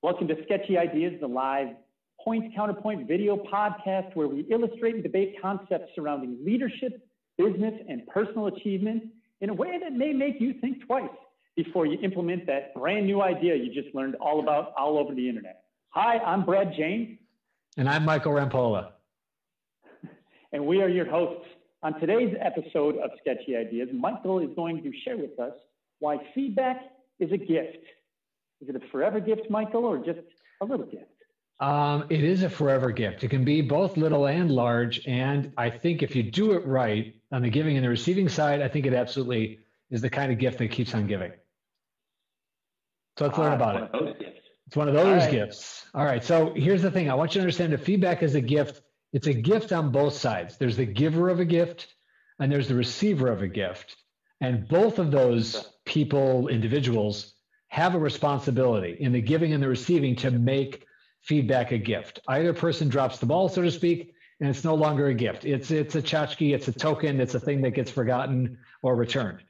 Welcome to Sketchy Ideas, the live point-counterpoint video podcast where we illustrate and debate concepts surrounding leadership, business, and personal achievement in a way that may make you think twice before you implement that brand new idea you just learned all about all over the internet. Hi, I'm Brad James. And I'm Michael Rampolla. And we are your hosts. On today's episode of Sketchy Ideas, Michael is going to share with us why feedback is a gift. Is it a forever gift, Michael, or just a little gift? It is a forever gift. It can be both little and large. And I think if you do it right on the giving and the receiving side, I think it absolutely is the kind of gift that keeps on giving. So let's learn about it. It's one of those gifts. All right. So here's the thing. I want you to understand that feedback is a gift. It's a gift on both sides. There's the giver of a gift and there's the receiver of a gift. And both of those people, individuals, have a responsibility in the giving and the receiving to make feedback a gift. Either person drops the ball, so to speak, and it's no longer a gift. It's a tchotchke, it's a token, it's a thing that gets forgotten or returned.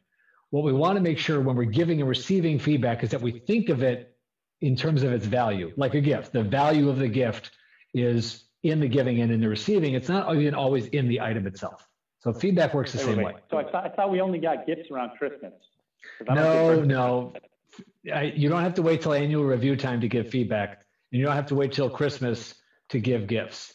What we want to make sure when we're giving and receiving feedback is that we think of it in terms of its value, like a gift. The value of the gift is in the giving and in the receiving. It's not even always in the item itself. So feedback works the same way. So I thought we only got gifts around Christmas. No. You don't have to wait till annual review time to give feedback, and you don't have to wait till Christmas to give gifts.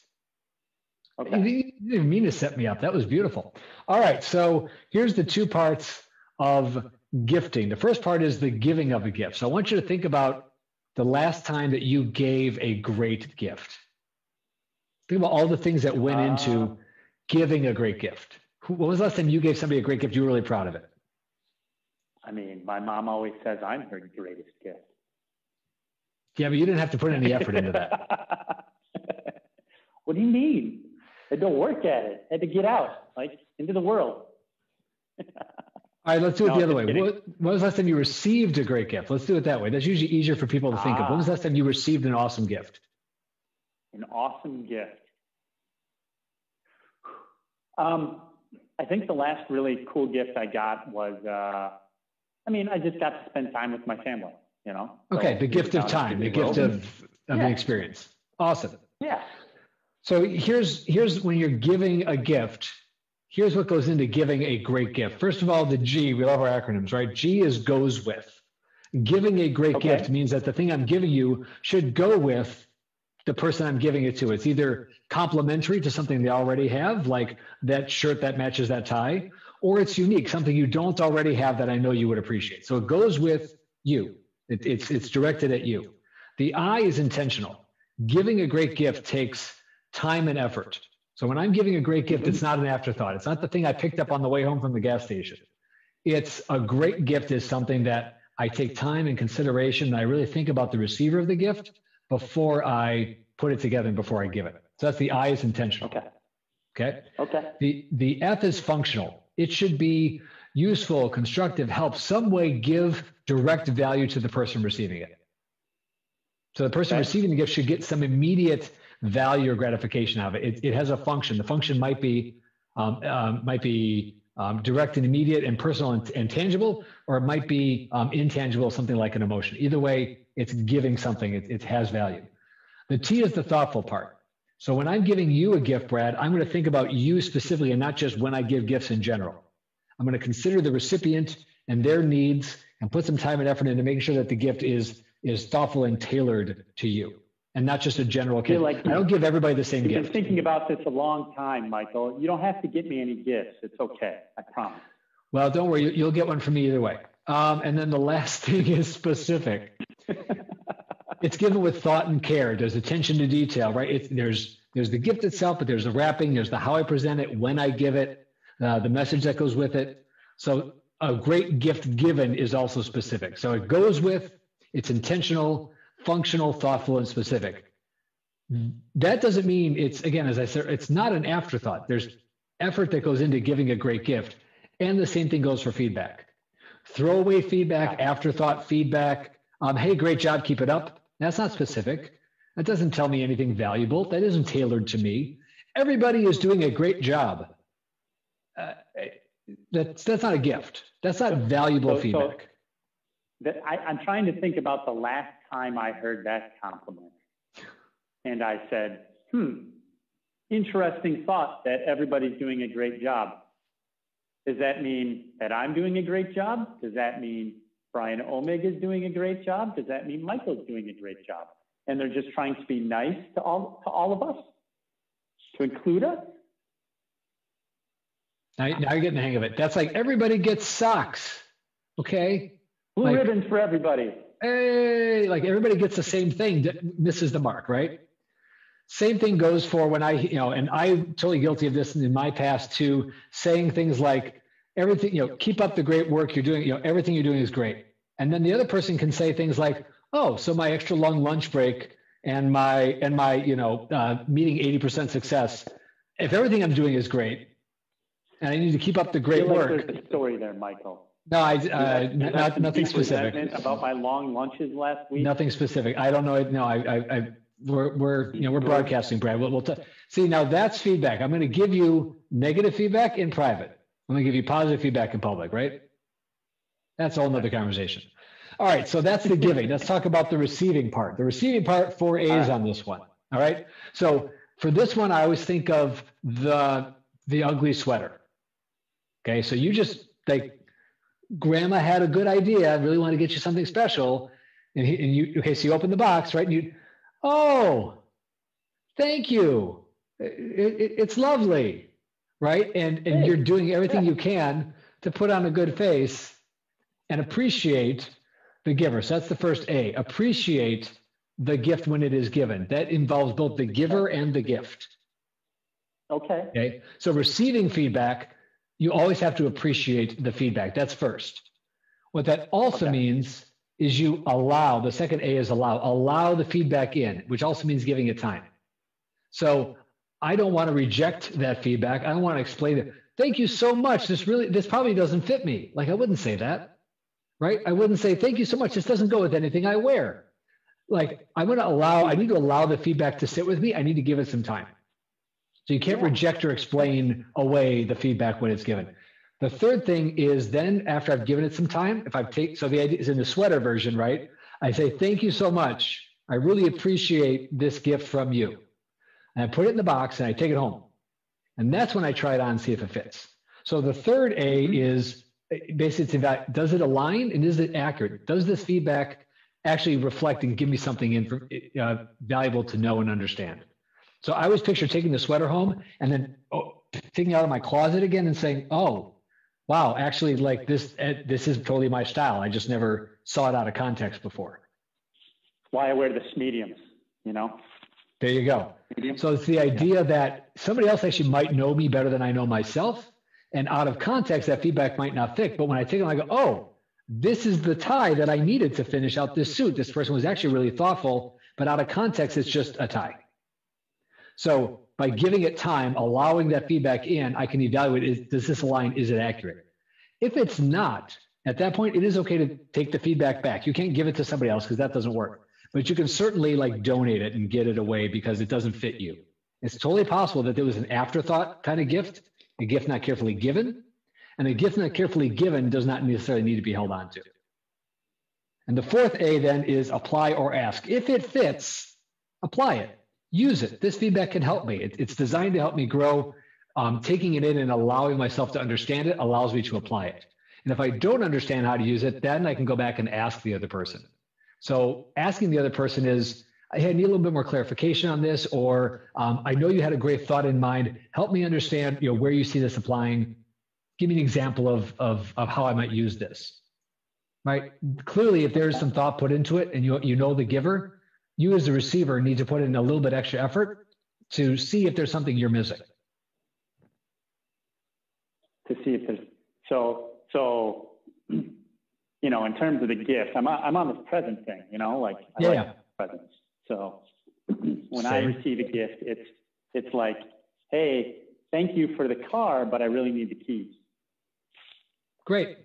Okay. You didn't mean to set me up. That was beautiful. All right, so here's the two parts of gifting. The first part is the giving of a gift. So I want you to think about the last time that you gave a great gift. Think about all the things that went into giving a great gift. When was the last time you gave somebody a great gift you were really proud of it? I mean, my mom always says I'm her greatest gift. Yeah, but you didn't have to put any effort into that. What do you mean? I had to work at it. I had to get out, like, into the world. All right, let's do it the other way. When was the last time you received a great gift? Let's do it that way. That's usually easier for people to think of. When was the last time you received an awesome gift? An awesome gift. I think the last really cool gift I got was, I just got to spend time with my family, you know? Okay, the gift of time, the gift of the experience. Awesome. Yeah. So here's when you're giving a gift, here's what goes into giving a great gift. First of all, the G, we love our acronyms, right? G is goes with. Giving a great gift means that the thing I'm giving you should go with the person I'm giving it to. It's either complementary to something they already have, like that shirt that matches that tie, or it's unique, something you don't already have that I know you would appreciate. So it goes with you. It's directed at you. The I is intentional. Giving a great gift takes time and effort. So when I'm giving a great gift, it's not an afterthought. It's not the thing I picked up on the way home from the gas station. It's a great gift is something that I take time and consideration, and I really think about the receiver of the gift before I put it together and before I give it. So that's the I is intentional. Okay. The F is functional. It should be useful, constructive, help, some way give direct value to the person receiving it. So the person receiving the gift should get some immediate value or gratification out of it. It has a function. The function might be direct and immediate and personal and tangible, or it might be intangible, something like an emotion. Either way, it's giving something. It has value. The T is the thoughtful part. So when I'm giving you a gift, Brad, I'm going to think about you specifically and not just when I give gifts in general. I'm going to consider the recipient and their needs and put some time and effort into making sure that the gift is thoughtful and tailored to you and not just a general gift. I don't give everybody the same gift. I've been thinking about this a long time, Michael. You don't have to get me any gifts. It's okay. I promise. Well, don't worry. You'll get one from me either way. And then the last thing is specific. It's given with thought and care. There's attention to detail, right? There's the gift itself, but there's the wrapping, there's the how I present it, when I give it, the message that goes with it. So a great gift given is also specific. So it goes with, it's intentional, functional, thoughtful, and specific. That doesn't mean it's, again, as I said, it's not an afterthought. There's effort that goes into giving a great gift. And the same thing goes for feedback. Throwaway feedback, afterthought feedback, hey, great job, keep it up. That's not specific. That doesn't tell me anything valuable. That isn't tailored to me. Everybody is doing a great job. That's not a gift. That's not valuable feedback. I'm trying to think about the last time I heard that compliment. And I said, interesting thought that everybody's doing a great job. Does that mean that I'm doing a great job? Does that mean Brian Omeg is doing a great job? Does that mean Michael's doing a great job? And they're just trying to be nice to all of us, to include us? Now you're getting the hang of it. That's like everybody gets socks, okay? Blue ribbons for everybody. Hey, like everybody gets the same thing that misses the mark, right? Same thing goes for when and I'm totally guilty of this in my past too, saying things like everything, keep up the great work you're doing, everything you're doing is great. And then the other person can say things like, oh, so my extra long lunch break and my meeting 80% success, if everything I'm doing is great and I need to keep up the great work. There's a story there, Michael. No, nothing specific. About my long lunches last week? Nothing specific. I don't know. No, we're broadcasting, Brad. See, now that's feedback. I'm going to give you negative feedback in private. I'm going to give you positive feedback in public, right? That's a whole nother conversation. All right. So that's the giving. Let's talk about the receiving part. The receiving part, 4 A's on this one. All right. So for this one, I always think of the ugly sweater. Okay. So you just grandma had a good idea. I really want to get you something special. So you open the box, right? And oh, thank you. It's lovely, right? And you're doing everything you can to put on a good face and appreciate the giver. So that's the first A, appreciate the gift when it is given. That involves both the giver and the gift. Okay. So receiving feedback, you always have to appreciate the feedback. That's first. What that also means is you allow, the second A is allow the feedback in, which also means giving it time. So I don't want to reject that feedback. I don't want to explain it. Thank you so much. This probably doesn't fit me. Like I wouldn't say that, right? I wouldn't say, thank you so much. This doesn't go with anything I wear. Like I need to allow the feedback to sit with me. I need to give it some time. So you can't reject or explain away the feedback when it's given. The third thing is then after I've given it some time, so the idea is in the sweater version, right? I say, thank you so much. I really appreciate this gift from you. And I put it in the box and I take it home. And that's when I try it on and see if it fits. So the third A is basically it's about, does it align and is it accurate? Does this feedback actually reflect and give me something valuable to know and understand? So I always picture taking the sweater home and then taking it out of my closet again and saying, oh, wow, actually like this is totally my style. I just never saw it out of context before. Why I wear the mediums, There you go. Medium. So it's the idea that somebody else actually might know me better than I know myself. And out of context, that feedback might not fit. But when I take it, I go, oh, this is the tie that I needed to finish out this suit. This person was actually really thoughtful, but out of context, it's just a tie. So by giving it time, allowing that feedback in, I can evaluate, does this align? Is it accurate? If it's not, at that point, it is okay to take the feedback back. You can't give it to somebody else because that doesn't work. But you can certainly donate it and get it away because it doesn't fit you. It's totally possible that there was an afterthought kind of gift, a gift not carefully given, and a gift not carefully given does not necessarily need to be held on to. And the fourth A then is apply or ask. If it fits, apply it. Use it. This feedback can help me. It's designed to help me grow. Taking it in and allowing myself to understand it allows me to apply it. And if I don't understand how to use it, then I can go back and ask the other person. So asking the other person is, hey, I need a little bit more clarification on this, or I know you had a great thought in mind. Help me understand where you see this applying. Give me an example of how I might use this. Right? Clearly, if there's some thought put into it and you know the giver, you as the receiver need to put in a little bit extra effort to see if there's something you're missing. To see if there's, so in terms of the gift, I'm on this present thing, I like presents. So when I receive a gift, it's like, hey, thank you for the car, but I really need the keys. Great.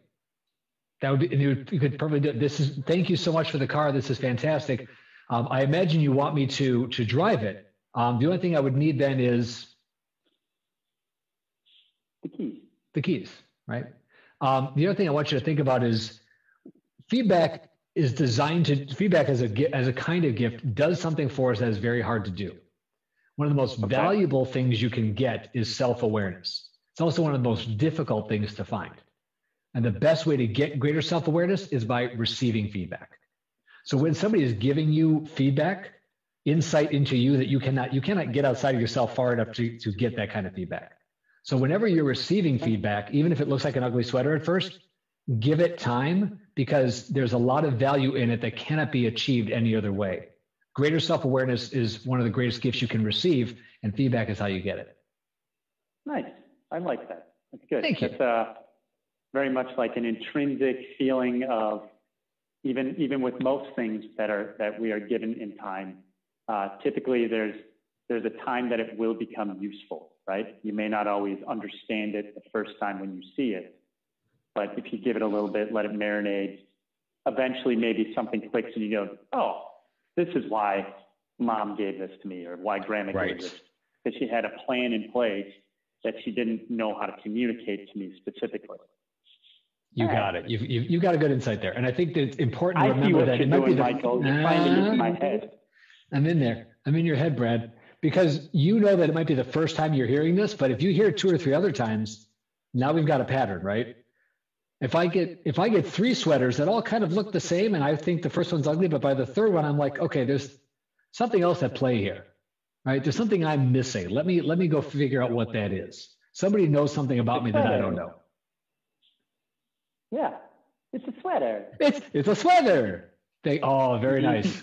That would be, you could probably do this. Thank you so much for the car. This is fantastic. I imagine you want me to drive it. The only thing I would need then is the keys. The keys, right? The other thing I want you to think about is feedback is designed to, feedback as a kind of gift does something for us that is very hard to do. One of the most valuable things you can get is self-awareness. It's also one of the most difficult things to find. And the best way to get greater self-awareness is by receiving feedback. So when somebody is giving you feedback, insight into you that you cannot get outside of yourself far enough to get that kind of feedback. So whenever you're receiving feedback, even if it looks like an ugly sweater at first, give it time, because there's a lot of value in it that cannot be achieved any other way. Greater self-awareness is one of the greatest gifts you can receive, and feedback is how you get it. Nice. I like that. That's good. Thank you. That's very much like an intrinsic feeling of, even with most things that we are given in time, typically there's a time that it will become useful, right? You may not always understand it the first time when you see it, but if you give it a little bit, let it marinate, eventually maybe something clicks and you go, oh, this is why mom gave this to me, or why grandma gave this, because she had a plan in place that she didn't know how to communicate to me specifically. You got it. You got a good insight there. And I think that it's important to remember that it might be Michael. You're trying to get in my head. I'm in there. I'm in your head, Brad, because you know that it might be the first time you're hearing this, but if you hear it 2 or 3 other times, now we've got a pattern, right? If I get 3 sweaters that all kind of look the same, and I think the first one's ugly, but by the third one, I'm like, okay, there's something else at play here, right? There's something I'm missing. Let me go figure out what that is. Somebody knows something about me that I don't know. Yeah, it's a sweater. It's a sweater. Very nice.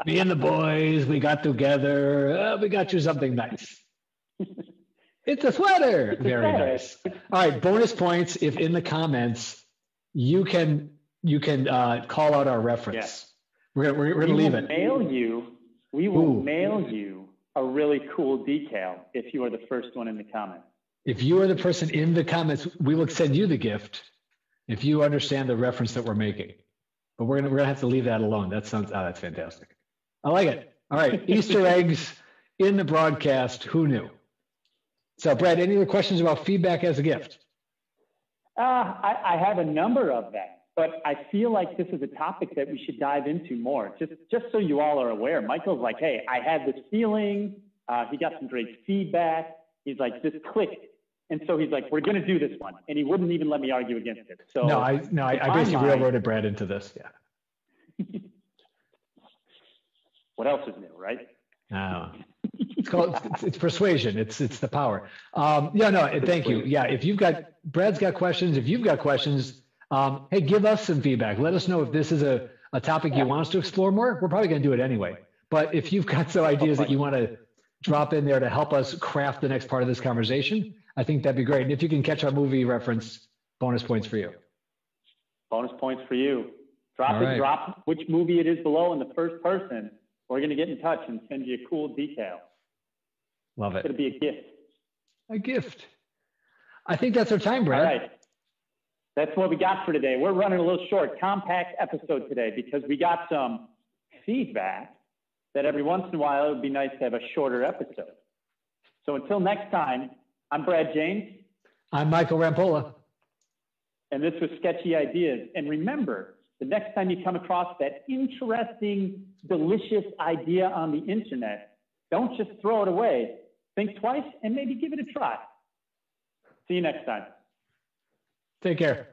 Me and the boys, we got together. We got you something nice. It's a sweater. Very nice. All right, bonus points if in the comments you can call out our reference. Yeah. We're gonna leave it. We will mail you a really cool decal if you are the first one in the comments. If you are the person in the comments, we will send you the gift if you understand the reference that we're making. But we're gonna have to leave that alone. That's fantastic. I like it. All right, Easter eggs in the broadcast. Who knew? So, Brad, any other questions about feedback as a gift? I have a number of them, but I feel like this is a topic that we should dive into more. Just so you all are aware, Michael's like, hey, I had this feeling. He got some great feedback. He's like, this clicked. And so he's like, we're going to do this one. And he wouldn't even let me argue against it. So I basically railroaded Brad into this. Yeah. What else is new, right? It's persuasion. It's the power. Thank you. Yeah. If Brad's got questions, if you've got questions, hey, give us some feedback. Let us know if this is a topic you want us to explore more. We're probably going to do it anyway. But if you've got some ideas that you want to drop in there to help us craft the next part of this conversation, I think that'd be great. And if you can catch our movie reference, bonus points for you. Bonus points for you. Drop which movie it is below in the first person. We're going to get in touch and send you a cool detail. Love it. It's going to be a gift. A gift. I think that's our time, Brad. All right. That's what we got for today. We're running a little short, compact episode today because we got some feedback that every once in a while it would be nice to have a shorter episode. So until next time, I'm Brad James. I'm Michael Rampolla. And this was Sketchy Ideas. And remember, the next time you come across that interesting, delicious idea on the internet, don't just throw it away. Think twice and maybe give it a try. See you next time. Take care.